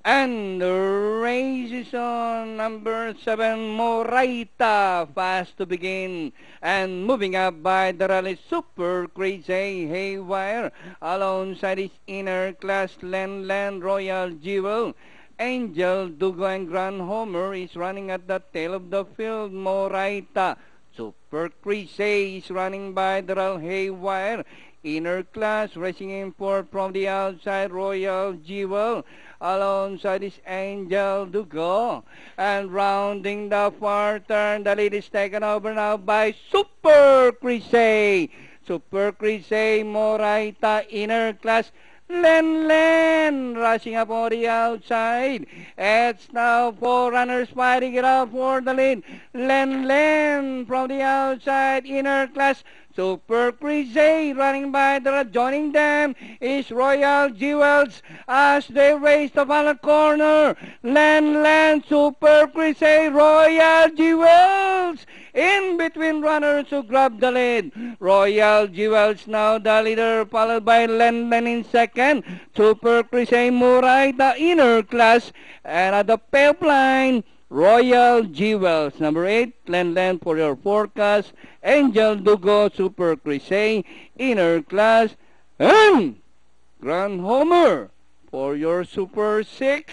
And the race is on. Number 7, Moraita, fast to begin. And moving up by the rally, Super Crazy Haywire. Alongside his inner class, Land Royal Jewel. Angel, Dugo, and Grand Homer is running at the tail of the field. Moraita. Super Crazy is running by the rally Haywire. Inner class racing in fourth from the outside, Royal Jewel. Alongside is Angel Dugo. And rounding the far turn, the lead is taken over now by Super Crisey. Super Crisey, Moraita, inner class. Len rushing up on the outside. It's now 4 runners fighting it out for the lead. Len from the outside, inner class. Super Crazy running by the joining them is Royal Jewels as they race the final corner. Land, Super Crazy, Royal Jewels in between runners who grab the lead. Royal Jewels now the leader, followed by Land in second. Super Crazy, Muray the inner class, and at the pipeline, Royal Jewels. Number 8, Land for your forecast. Angel Dugo, Super Crazy, inner class. And Grand Homer for your Super 6.